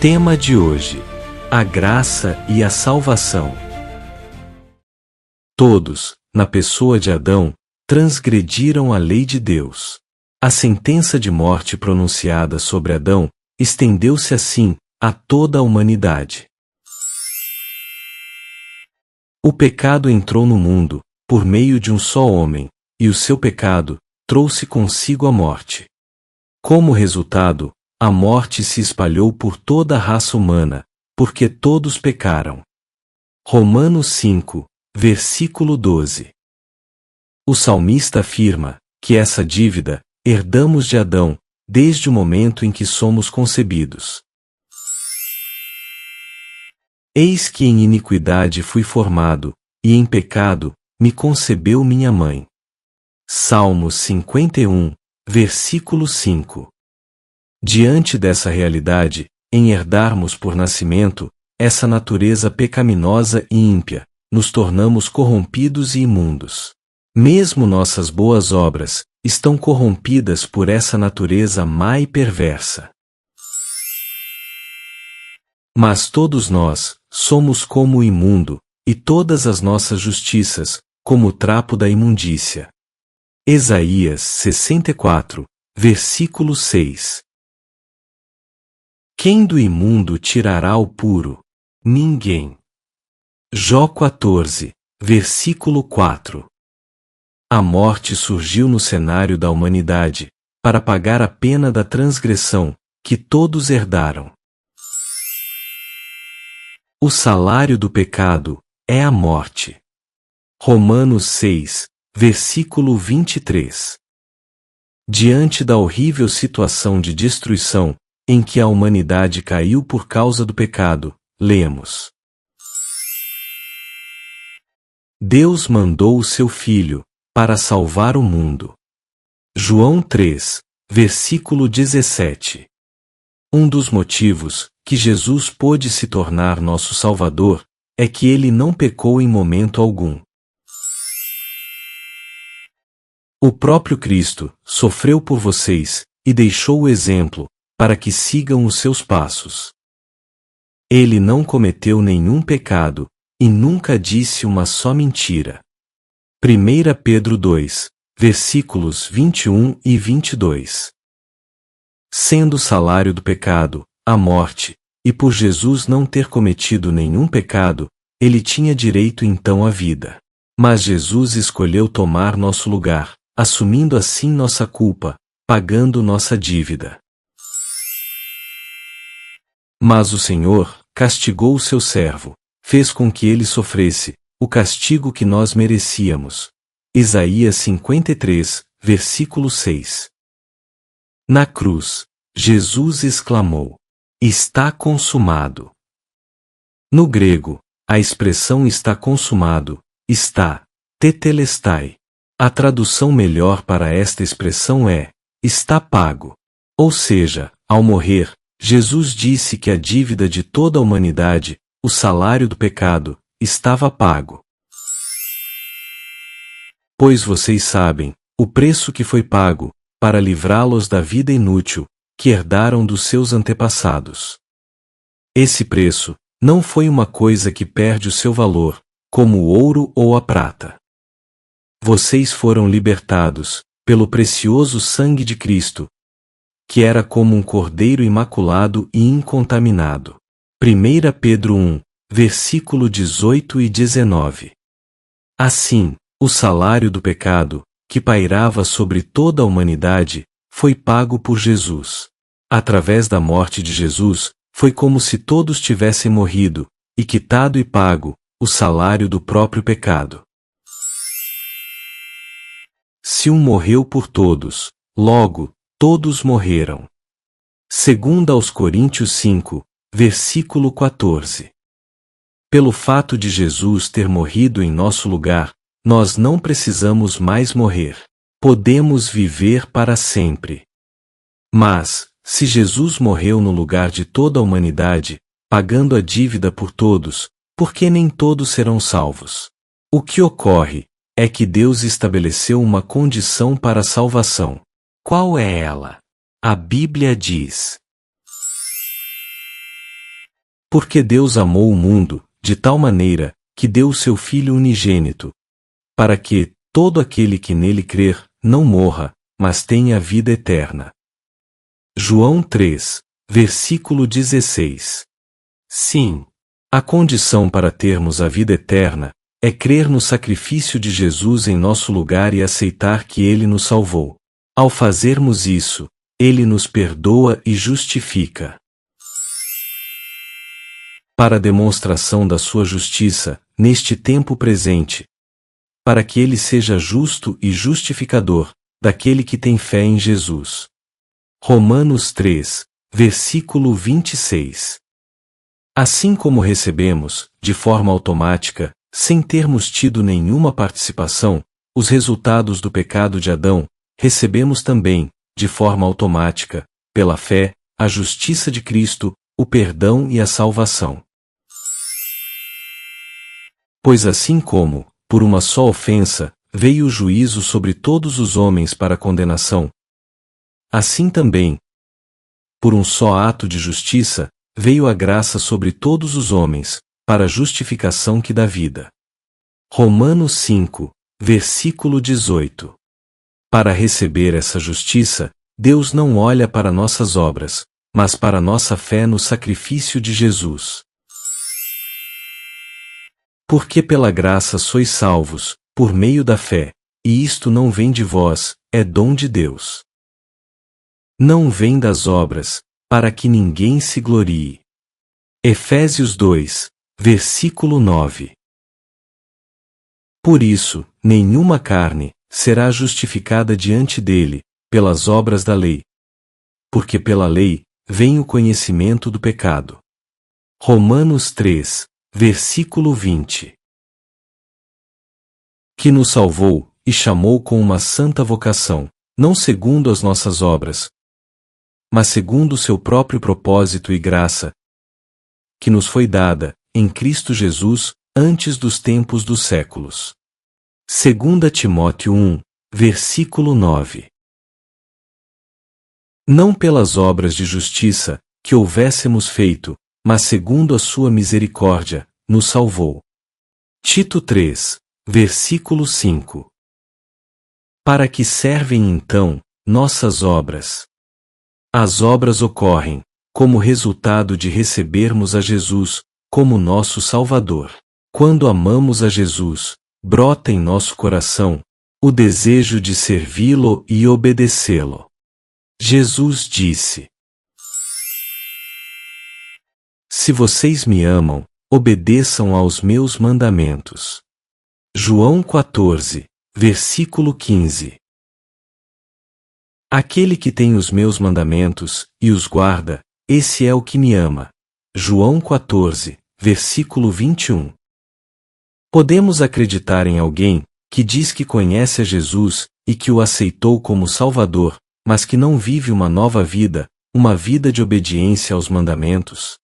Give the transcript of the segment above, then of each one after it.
Tema de hoje: a graça e a salvação. Todos, na pessoa de Adão, transgrediram a lei de Deus. A sentença de morte pronunciada sobre Adão estendeu-se assim a toda a humanidade. O pecado entrou no mundo por meio de um só homem, e o seu pecado trouxe consigo a morte. Como resultado, a morte se espalhou por toda a raça humana, porque todos pecaram. Romanos 5, versículo 12. O salmista afirma que essa dívida herdamos de Adão, desde o momento em que somos concebidos. Eis que em iniquidade fui formado, e em pecado me concebeu minha mãe. Salmos 51, versículo 5. Diante dessa realidade, em herdarmos por nascimento essa natureza pecaminosa e ímpia, nos tornamos corrompidos e imundos. Mesmo nossas boas obras estão corrompidas por essa natureza má e perversa. Mas todos nós somos como o imundo, e todas as nossas justiças, como o trapo da imundícia. Isaías 64, versículo 6. Quem do imundo tirará o puro? Ninguém. Jó 14, versículo 4. A morte surgiu no cenário da humanidade, para pagar a pena da transgressão, que todos herdaram. O salário do pecado é a morte. Romanos 6, versículo 23. Diante da horrível situação de destruição, em que a humanidade caiu por causa do pecado, lemos: Deus mandou o seu Filho para salvar o mundo. João 3, versículo 17. Um dos motivos que Jesus pôde se tornar nosso Salvador é que ele não pecou em momento algum. O próprio Cristo sofreu por vocês e deixou o exemplo para que sigam os seus passos. Ele não cometeu nenhum pecado e nunca disse uma só mentira. 1 Pedro 2, versículos 21 e 22. Sendo o salário do pecado a morte, e por Jesus não ter cometido nenhum pecado, ele tinha direito então à vida. Mas Jesus escolheu tomar nosso lugar, assumindo assim nossa culpa, pagando nossa dívida. Mas o Senhor castigou o seu servo, fez com que ele sofresse o castigo que nós merecíamos. Isaías 53, versículo 6. Na cruz, Jesus exclamou: Está consumado. No grego, a expressão está consumado está tetelestai. A tradução melhor para esta expressão é está pago. Ou seja, ao morrer, Jesus disse que a dívida de toda a humanidade, o salário do pecado, estava pago. Pois vocês sabem o preço que foi pago para livrá-los da vida inútil que herdaram dos seus antepassados. Esse preço não foi uma coisa que perde o seu valor, como o ouro ou a prata. Vocês foram libertados pelo precioso sangue de Cristo, que era como um cordeiro imaculado e incontaminado. 1 Pedro 1, versículo 18 e 19. Assim, o salário do pecado, que pairava sobre toda a humanidade, foi pago por Jesus. Através da morte de Jesus, foi como se todos tivessem morrido, e quitado e pago o salário do próprio pecado. Se um morreu por todos, logo, todos morreram. 2 aos Coríntios 5, versículo 14. Pelo fato de Jesus ter morrido em nosso lugar, nós não precisamos mais morrer. Podemos viver para sempre. Mas, se Jesus morreu no lugar de toda a humanidade, pagando a dívida por todos, por que nem todos serão salvos? O que ocorre é que Deus estabeleceu uma condição para a salvação. Qual é ela? A Bíblia diz: Porque Deus amou o mundo, de tal maneira, que deu o seu Filho unigênito, para que todo aquele que nele crer, não morra, mas tenha a vida eterna. João 3, versículo 16. Sim, a condição para termos a vida eterna é crer no sacrifício de Jesus em nosso lugar e aceitar que Ele nos salvou. Ao fazermos isso, Ele nos perdoa e justifica. Para a demonstração da sua justiça, neste tempo presente, para que Ele seja justo e justificador daquele que tem fé em Jesus. Romanos 3, versículo 26. Assim como recebemos, de forma automática, sem termos tido nenhuma participação, os resultados do pecado de Adão, recebemos também, de forma automática, pela fé, a justiça de Cristo, o perdão e a salvação. Pois assim como, por uma só ofensa, veio o juízo sobre todos os homens para condenação, assim também, por um só ato de justiça, veio a graça sobre todos os homens, para a justificação que dá vida. Romanos 5, versículo 18. Para receber essa justiça, Deus não olha para nossas obras, mas para nossa fé no sacrifício de Jesus. Porque pela graça sois salvos, por meio da fé, e isto não vem de vós, é dom de Deus. Não vem das obras, para que ninguém se glorie. Efésios 2, versículo 9. Por isso, nenhuma carne será justificada diante dele, pelas obras da lei. Porque pela lei, vem o conhecimento do pecado. Romanos 3, versículo 20. Que nos salvou, e chamou com uma santa vocação, não segundo as nossas obras, mas segundo o seu próprio propósito e graça, que nos foi dada, em Cristo Jesus, antes dos tempos dos séculos. 2 Timóteo 1, versículo 9. Não pelas obras de justiça, que houvéssemos feito, mas segundo a sua misericórdia, nos salvou. Tito 3, versículo 5. Para que servem então, nossas obras? As obras ocorrem, como resultado de recebermos a Jesus, como nosso Salvador. Quando amamos a Jesus, brota em nosso coração o desejo de servi-lo e obedecê-lo. Jesus disse: Se vocês me amam, obedeçam aos meus mandamentos. João 14, versículo 15. Aquele que tem os meus mandamentos, e os guarda, esse é o que me ama. João 14, versículo 21. Podemos acreditar em alguém que diz que conhece a Jesus e que o aceitou como Salvador, mas que não vive uma nova vida, uma vida de obediência aos mandamentos?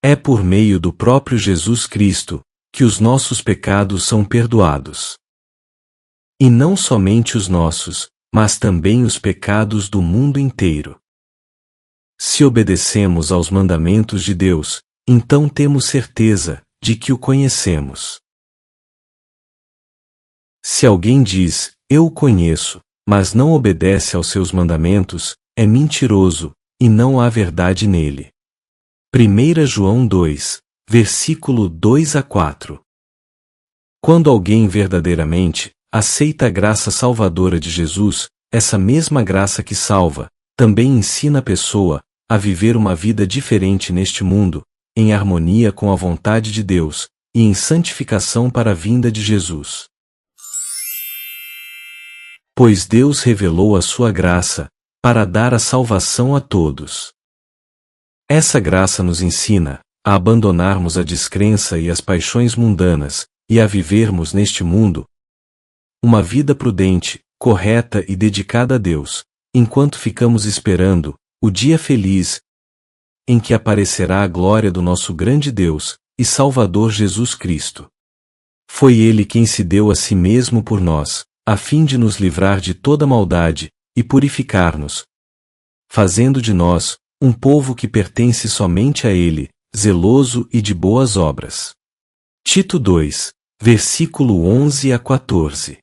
É por meio do próprio Jesus Cristo que os nossos pecados são perdoados. E não somente os nossos, mas também os pecados do mundo inteiro. Se obedecemos aos mandamentos de Deus, então temos certeza de que o conhecemos. Se alguém diz, eu o conheço, mas não obedece aos seus mandamentos, é mentiroso, e não há verdade nele. 1 João 2, versículo 2 a 4. Quando alguém verdadeiramente aceita a graça salvadora de Jesus, essa mesma graça que salva, também ensina a pessoa a viver uma vida diferente neste mundo, em harmonia com a vontade de Deus, e em santificação para a vinda de Jesus. Pois Deus revelou a sua graça, para dar a salvação a todos. Essa graça nos ensina a abandonarmos a descrença e as paixões mundanas, e a vivermos neste mundo uma vida prudente, correta e dedicada a Deus, enquanto ficamos esperando o dia feliz em que aparecerá a glória do nosso grande Deus e Salvador Jesus Cristo. Foi Ele quem se deu a si mesmo por nós, a fim de nos livrar de toda maldade e purificar-nos, fazendo de nós um povo que pertence somente a Ele, zeloso e de boas obras. Tito 2, versículo 11 a 14.